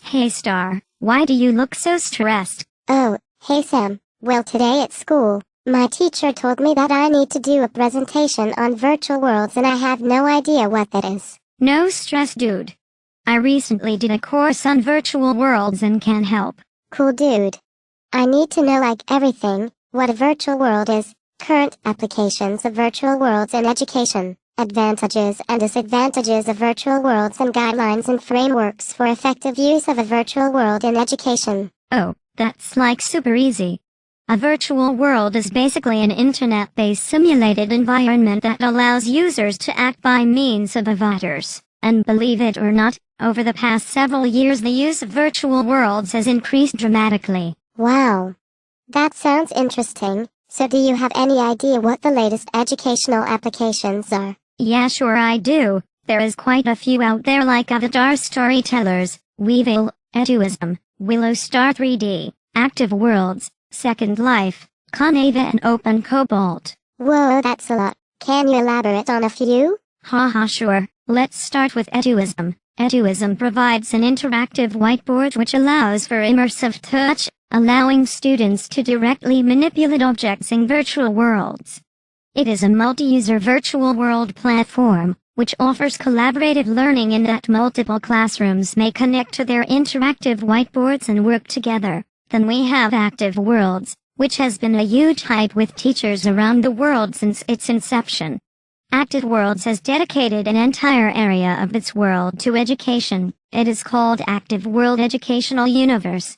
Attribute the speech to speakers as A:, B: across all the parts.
A: Hey Star, why do you look so stressed?
B: Oh, hey Sam. Well, today at school, my teacher told me that I need to do a presentation on virtual worlds and I have no idea what that is.
A: No stress, dude. I recently did a course on virtual worlds and can help.
B: Cool, dude. I need to know everything, what a virtual world is, current applications of virtual worlds in education, advantages and disadvantages of virtual worlds and guidelines and frameworks for effective use of a virtual world in education.
A: Oh, that's super easy. A virtual world is basically an internet-based simulated environment that allows users to act by means of avatars. And believe it or not, over the past several years the use of virtual worlds has increased dramatically.
B: Wow. That sounds interesting. So do you have any idea what the latest educational applications are?
A: Yeah, sure I do. There is quite a few out there like Avatar Storytellers, Weavil, Eduism, Willow Star 3D, Active Worlds, Second Life, Conava and Open Cobalt.
B: Whoa, that's a lot. Can you elaborate on a few?
A: Haha, sure. Let's start with Eduism. Eduism provides an interactive whiteboard which allows for immersive touch, allowing students to directly manipulate objects in virtual worlds. It is a multi-user virtual world platform, which offers collaborative learning in that multiple classrooms may connect to their interactive whiteboards and work together. Then we have Active Worlds, which has been a huge hype with teachers around the world since its inception. Active Worlds has dedicated an entire area of its world to education. It is called Active World Educational Universe.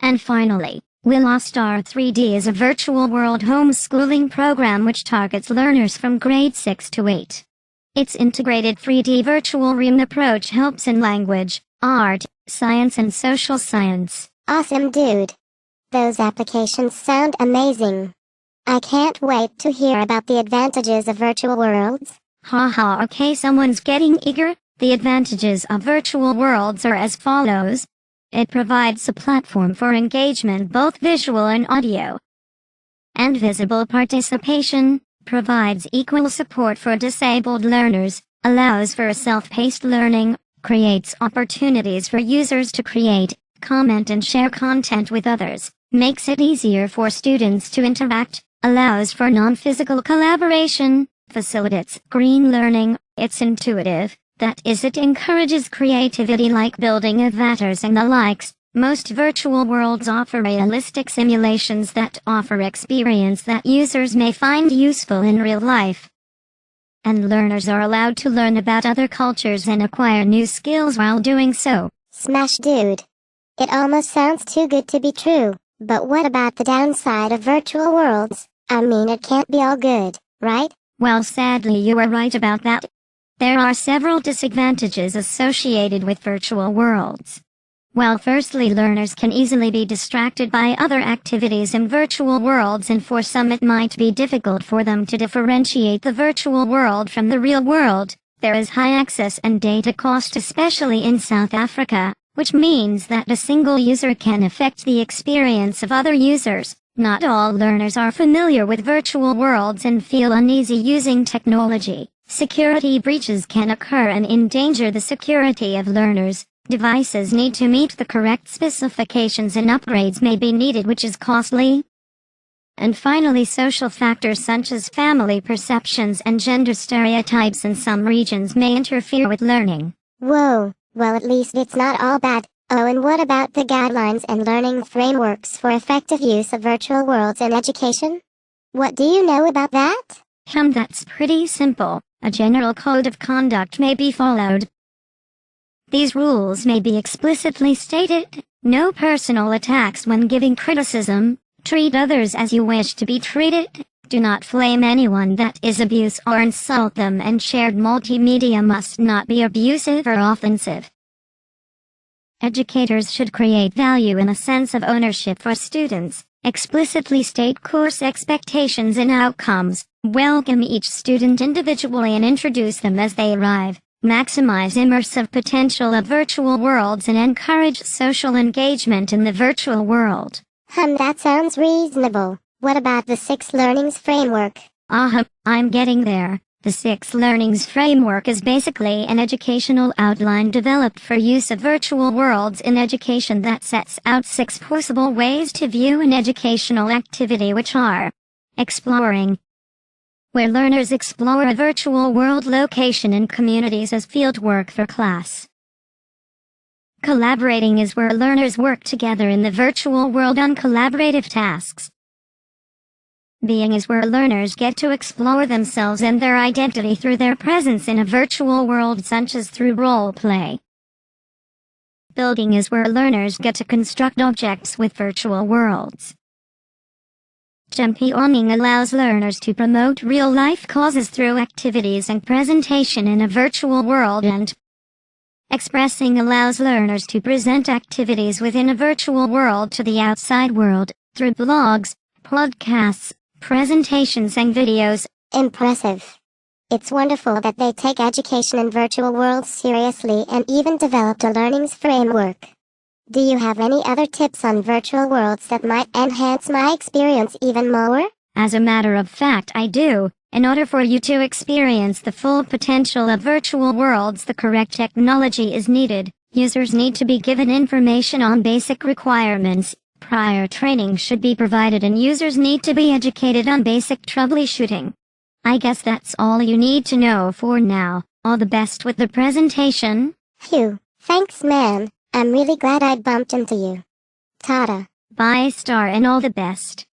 A: And finally, Willow Star 3D is a virtual world homeschooling program which targets learners from grade 6 to 8. Its integrated 3D virtual realm approach helps in language, art, science and social science.
B: Awesome, dude. Those applications sound amazing. I can't wait to hear about the advantages of virtual worlds.
A: Haha, okay, someone's getting eager. The advantages of virtual worlds are as follows. It provides a platform for engagement, both visual and audio, and visible participation, provides equal support for disabled learners, allows for self-paced learning, creates opportunities for users to create, comment and share content with others, makes it easier for students to interact, allows for non-physical collaboration, facilitates green learning, it's intuitive. That is, it encourages creativity like building avatars and the likes. Most virtual worlds offer realistic simulations that offer experience that users may find useful in real life. And learners are allowed to learn about other cultures and acquire new skills while doing so.
B: Smash, dude. It almost sounds too good to be true. But what about the downside of virtual worlds? I mean, it can't be all good, right?
A: Well, sadly you are right about that. There are several disadvantages associated with virtual worlds. Well, firstly, learners can easily be distracted by other activities in virtual worlds, and for some it might be difficult for them to differentiate the virtual world from the real world. There is high access and data cost, especially in South Africa, which means that a single user can affect the experience of other users. Not all learners are familiar with virtual worlds and feel uneasy using technology. Security breaches can occur and endanger the security of learners. Devices need to meet the correct specifications and upgrades may be needed, which is costly. And finally, social factors such as family perceptions and gender stereotypes in some regions may interfere with learning.
B: Whoa, well, at least it's not all bad. Oh, and what about the guidelines and learning frameworks for effective use of virtual worlds in education? What do you know about that?
A: That's pretty simple. A general code of conduct may be followed. These rules may be explicitly stated: no personal attacks when giving criticism, treat others as you wish to be treated, do not flame anyone that is abuse or insult them, and shared multimedia must not be abusive or offensive. Educators should create value and a sense of ownership for students, explicitly state course expectations and outcomes, welcome each student individually and introduce them as they arrive, maximize immersive potential of virtual worlds and encourage social engagement in the virtual world.
B: That sounds reasonable. What about the 6 learnings framework?
A: I'm getting there. The Six Learnings Framework is basically an educational outline developed for use of virtual worlds in education that sets out 6 possible ways to view an educational activity, which are: exploring, where learners explore a virtual world location and communities as fieldwork for class. Collaborating is where learners work together in the virtual world on collaborative tasks. Being is where learners get to explore themselves and their identity through their presence in a virtual world, such as through role play. Building is where learners get to construct objects with virtual worlds. Championing allows learners to promote real-life causes through activities and presentation in a virtual world, and expressing allows learners to present activities within a virtual world to the outside world, through blogs, podcasts, presentations and videos.
B: Impressive. It's wonderful that they take education in virtual worlds seriously and even developed a learnings framework. Do you have any other tips on virtual worlds that might enhance my experience even more?
A: As a matter of fact, I do. In order for you to experience the full potential of virtual worlds, the correct technology is needed. Users need to be given information on basic requirements. Prior training should be provided, and users need to be educated on basic troubleshooting. I guess that's all you need to know for now. All the best with the presentation.
B: Phew, thanks man. I'm really glad I bumped into you. Tada.
A: Bye, Star, and all the best.